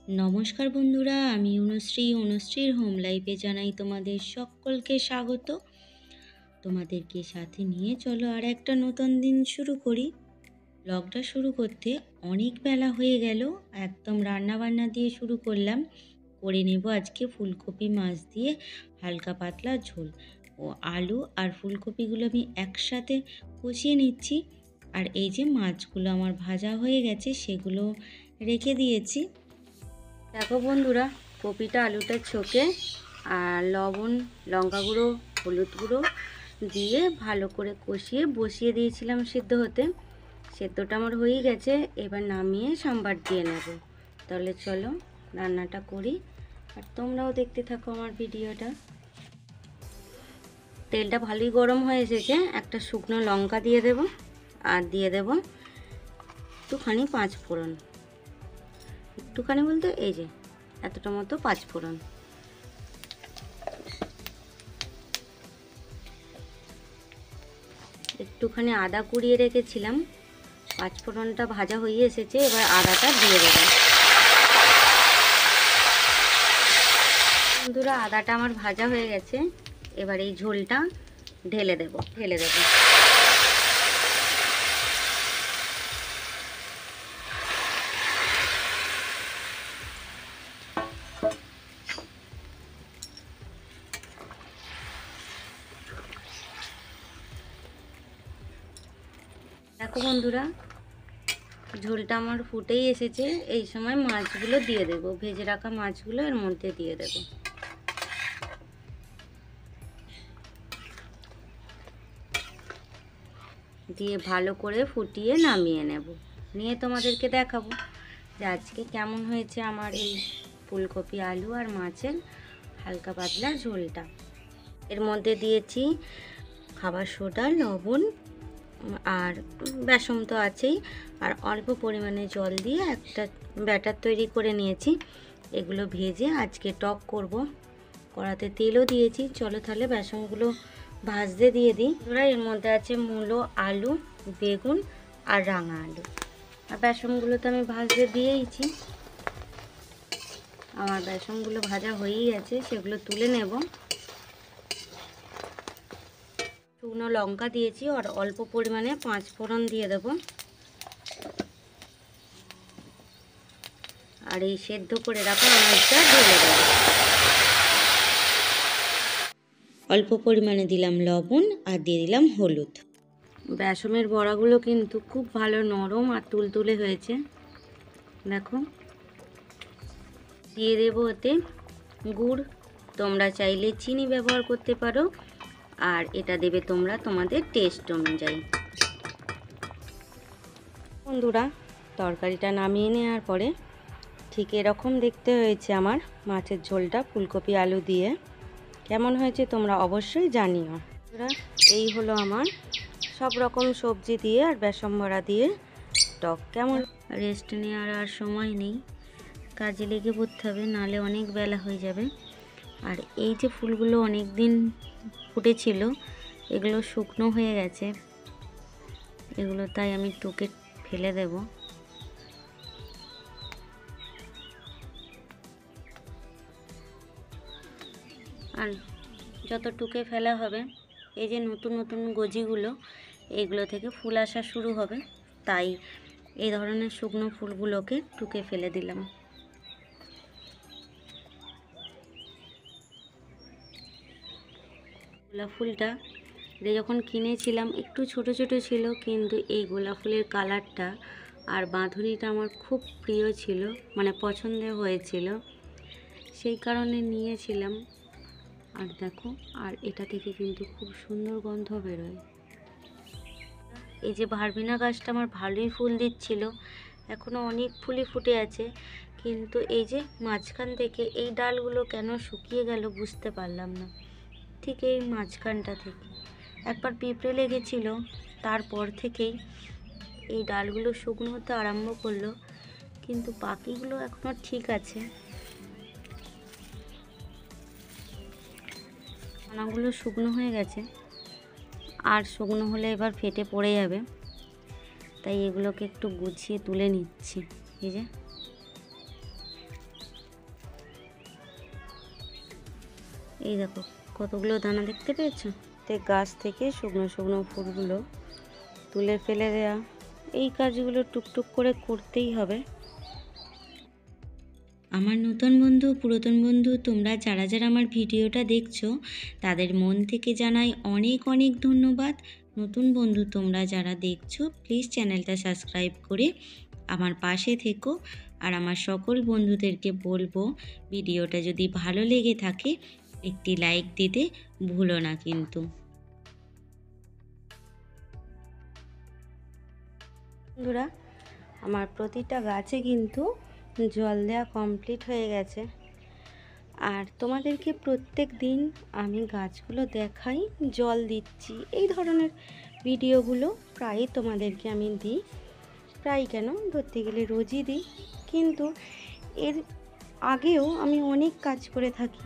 নমস্কার বন্ধুরা, আমি অনুশ্রীর হোম লাইফে জানাই তোমাদের সকলকে স্বাগত। তোমাদেরকে সাথে নিয়ে চলো আর একটা নতুন দিন শুরু করি। ব্লগটা শুরু করতে অনেক বেলা হয়ে গেল, একদম রান্না বান্না দিয়ে শুরু করলাম। করে নেব আজকে ফুলকপি মাছ দিয়ে হালকা পাতলা ঝোল। ও আলু আর ফুলকপিগুলো আমি একসাথে কষিয়ে নিচ্ছি। আর এই যে মাছগুলো আমার ভাজা হয়ে গেছে, সেগুলো রেখে দিয়েছি। দেখো বন্ধুরা, কপিটা আলুটা ছোকে আর লবণ, লঙ্কা গুঁড়ো, হলুদ গুঁড়ো দিয়ে ভালো করে কষিয়ে বসিয়ে দিয়েছিলাম সিদ্ধ হতে। সেদ্ধটা আমার হয়ে গেছে, এবার নামিয়ে সাম্বার দিয়ে নেব। তাহলে চলো রান্নাটা করি, আর তোমরাও দেখতে থাকো আমার ভিডিওটা। তেলটা ভালোই গরম হয়ে এসেছে, একটা শুকনো লঙ্কা দিয়ে দেব, আর দিয়ে দেব একটুখানি পাঁচফোড়ন। একটুখানি বলতে এই যে এতটা মতো পাঁচফোড়ন। একটুখানি আদা কুড়িয়ে রেখেছিলাম। পাঁচফোড়নটা ভাজা হয়ে এসেছে, এবার আদাটা দিয়ে দেব। বন্ধুরা, আদাটা আমার ভাজা হয়ে গেছে, এবার এই ঝোলটা ঢেলে দেব। দেখো বন্ধুরা, ঝোলটা আমার ফুটেই এসেছে। এই সময় মাছগুলো দিয়ে দেব, ভেজে রাখা মাছগুলো এর মধ্যে দিয়ে দেব। দিয়ে ভালো করে ফুটিয়ে নামিয়ে নেব। নিয়ে তোমাদেরকে দেখাবো যে আজকে কেমন হয়েছে আমার এই ফুলকপি আলু আর মাছের হালকা পাতলা ঝোলটা। এর মধ্যে দিয়েছি খাবার সোডা, লবণ আর বেসন তো আছেই, আর অল্প পরিমাণে জল দিয়ে একটা ব্যাটার তৈরি করে নিয়েছি। এগুলো ভেজে আজকে টক করব। কড়াতে তেলও দিয়েছি। চলো তাহলে বেসনগুলো ভাজতে দিয়ে দিই। এর মধ্যে আছে মূলো, আলু, বেগুন আর রাঙা আলু। আর বেসনগুলো তো আমি ভাজতে দিয়েইছি। আমার বেসনগুলো ভাজা হয়েই গেছে, সেগুলো তুলে নেব। শুকনো লঙ্কা দিয়েছি আর অল্প পরিমাণে পাঁচফোড়ন দিয়ে দেব। আর এই সেদ্ধ করে রাখা মাছটা ঢেলে দেব। অল্প পরিমাণে দিলাম লবণ আর দিয়ে দিলাম হলুদ। বেসনের বড়াগুলো কিন্তু খুব ভালো নরম আর তুলতুলে হয়েছে, দেখো। দিয়ে দেবো ওতে গুড়, তোমরা চাইলে চিনি ব্যবহার করতে পারো, আর এটা দেবে তোমরা তোমাদের টেস্ট অনুযায়ী। বন্ধুরা, তরকারিটা নামিয়ে নেওয়ার পরে ঠিক এরকম দেখতে হয়েছে আমার মাছের ঝোলটা ফুলকপি আলু দিয়ে। কেমন হয়েছে তোমরা অবশ্যই জানিও। বন্ধুরা, এই হলো আমার সব রকম সবজি দিয়ে আর বেসন বড়া দিয়ে টক। কেমন? রেস্ট নেওয়ার আর সময় নেই, কাজে লেগে পড়তে হবে, নাহলে অনেক বেলা হয়ে যাবে। আর এই যে ফুলগুলো অনেক দিন ফুটেছিল, এগুলো শুকনো হয়ে গেছে, এগুলো তাই আমি টুকে ফেলে দেব। আর যত টুকে ফেলা হবে, এই যে নতুন নতুন গজিগুলো, এইগুলো থেকে ফুল আসা শুরু হবে, তাই এই ধরনের শুকনো ফুলগুলোকে টুকে ফেলে দিলাম। গোলাপ ফুলটা যখন কিনেছিলাম একটু ছোট ছোট ছিল, কিন্তু এই গোলাপ ফুলের কালারটা আর বাঁধনিটা আমার খুব প্রিয় ছিল, মানে পছন্দের হয়েছিল, সেই কারণে নিয়েছিলাম। আর দেখো, আর এটা থেকে কিন্তু খুব সুন্দর গন্ধ বেরোয়। এই যে ভার্বেনা গাছটা আমার ভালোই ফুল দিচ্ছিল, এখনও অনেক ফুলই ফুটে আছে, কিন্তু এই যে মাঝখান থেকে এই ডালগুলো কেন শুকিয়ে গেল বুঝতে পারলাম না। ঠিক এই মাঝখানটা থেকে একবার পিঁপড়ে লেগেছিল, তারপর থেকেই এই ডালগুলো শুকনো হতে আরম্ভ করলো, কিন্তু বাকিগুলো এখনও ঠিক আছে। দানাগুলো শুকনো হয়ে গেছে, আর শুকনো হলে এবার ফেটে পড়ে যাবে, তাই এগুলোকে একটু গুছিয়ে তুলে নিচ্ছি। এই যে এই দেখো কতগুলো দানা দেখতে পেয়েছো। গাছ থেকে শুকনো শুকনো ফুলগুলো তুলে ফেলে দেয়া, এই কাজগুলো টুকটুক করে করতেই হবে। আমার নতুন বন্ধু, পুরাতন বন্ধু, তোমরা যারা যারা আমার ভিডিওটা দেখছো তাদের মন থেকে জানাই অনেক অনেক ধন্যবাদ। নতুন বন্ধু তোমরা যারা দেখছো প্লিজ চ্যানেলটা সাবস্ক্রাইব করে আমার পাশে থেকো। আর আমার সকল বন্ধুদেরকে বলবো ভিডিওটা যদি ভালো লেগে থাকে একটি লাইক দিতে ভুলো না কিন্তু। বন্ধুরা, আমার প্রতিটা গাছে কিন্তু জল দেওয়া কমপ্লিট হয়ে গেছে। আর তোমাদেরকে প্রত্যেক দিন আমি গাছগুলো দেখাই, জল দিচ্ছি, এই ধরনের ভিডিওগুলো প্রায়ই তোমাদেরকে আমি দিই। প্রায় কেন, ধরতে গেলে রোজই দিই, কিন্তু এর আগেও আমি অনেক কাজ করে থাকি।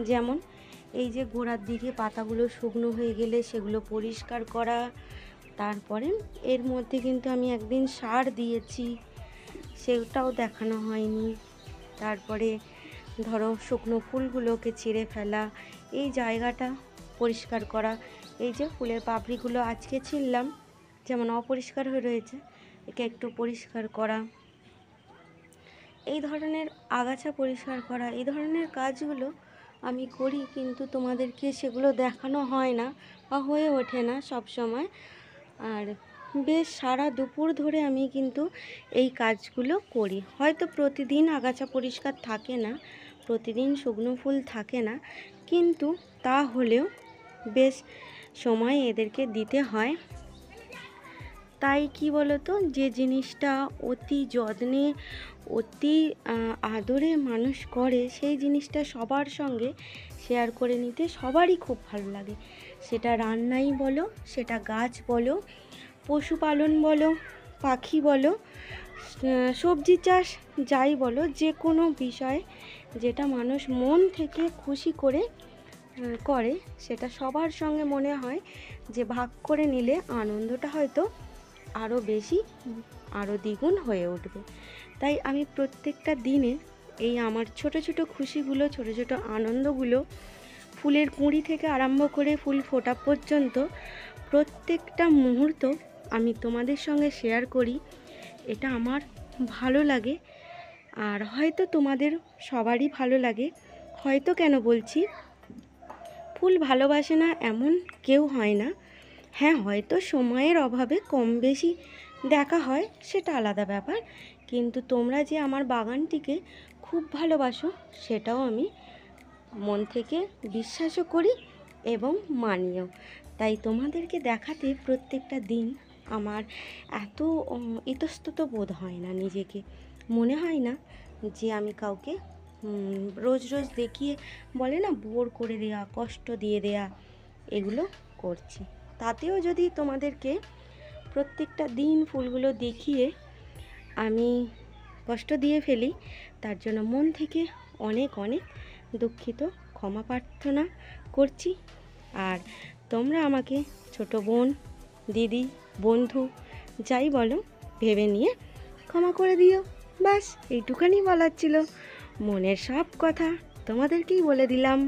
যেমন এই যে গোড়ার দিকে পাতাগুলো শুকনো হয়ে গেলে সেগুলো পরিষ্কার করা। তারপরে এর মধ্যে কিন্তু আমি একদিন সার দিয়েছি, সেটাও দেখানো হয়নি। তারপরে ধরো শুকনো ফুলগুলোকে ছিঁড়ে ফেলা, এই জায়গাটা পরিষ্কার করা। এই যে ফুলের পাপড়িগুলো আজকে ছিঁড়লাম, যেমন অপরিষ্কার হয়ে রয়েছে, একে একটু পরিষ্কার করা, এই ধরনের আগাছা পরিষ্কার করা, এই ধরনের কাজগুলো আমি করি, কিন্তু তোমাদেরকে সেগুলো দেখানো হয় না বা হয়ে ওঠে না সব সময়। আর বেশ সারা দুপুর ধরে আমি কিন্তু এই কাজগুলো করি। হয়তো প্রতিদিন আগাছা পরিষ্কার থাকে না, প্রতিদিন শুকনো ফুল থাকে না, কিন্তু তা হলেও বেশ সময় এদেরকে দিতে হয়। তাই কি বলতো, যে জিনিসটা অতি যত্নে অতি আদরে মানুষ করে সেই জিনিসটা সবার সঙ্গে শেয়ার করে নিতে সবারই খুব ভালো লাগে। সেটা রান্নাই বলো, সেটা গাছ বলো, পশুপালন বলো, পাখি বলো, সবজি চাষ, যাই বলো, যে কোনো বিষয়ে যেটা মানুষ মন থেকে খুশি করে করে সেটা সবার সঙ্গে মনে হয় যে ভাগ করে নিলে আনন্দটা হয়তো আরও বেশি, আরও দ্বিগুণ হয়ে উঠবে। তাই আমি প্রত্যেকটা দিনে এই আমার ছোট ছোট খুশিগুলো, ছোট ছোট আনন্দগুলো, ফুলের কুঁড়ি থেকে আরম্ভ করে ফুল ফোটা পর্যন্ত প্রত্যেকটা মুহূর্ত আমি তোমাদের সঙ্গে শেয়ার করি। এটা আমার ভালো লাগে, আর হয়তো তোমাদের সবারই ভালো লাগে। হয়তো কেন বলছি, ফুল ভালোবাসে না এমন কেউ হয় না। হ্যাঁ, হয়তো সময়ের অভাবে কম বেশি দেখা হয়, সেটা আলাদা ব্যাপার, কিন্তু তোমরা যে আমার বাগানটিকে খুব ভালোবাসো সেটাও আমি মন থেকে বিশ্বাসও করি এবং মানিও। তাই তোমাদেরকে দেখাতে প্রত্যেকটা দিন আমার এত ইতস্তত বোধ হয় না, নিজেকে মনে হয় না যে আমি কাউকে রোজ রোজ দেখিয়ে, বলে না, বোর করে দেয়া, কষ্ট দিয়ে দেয়া, এগুলো করছি। তাতেও যদি তোমাদেরকে প্রত্যেকটা দিন ফুলগুলো দেখিয়ে আমি কষ্ট দিয়ে ফেলি, তার জন্য মন থেকে অনেক অনেক দুঃখিত, ক্ষমা প্রার্থনা করছি। আর তোমরা আমাকে ছোট বোন, দিদি, বন্ধু যাই বলো ভেবে নিয়ে ক্ষমা করে দিও। ব্যাস এইটুখানি বলার ছিল, মনের সব কথা তোমাদেরকেই বলে দিলাম।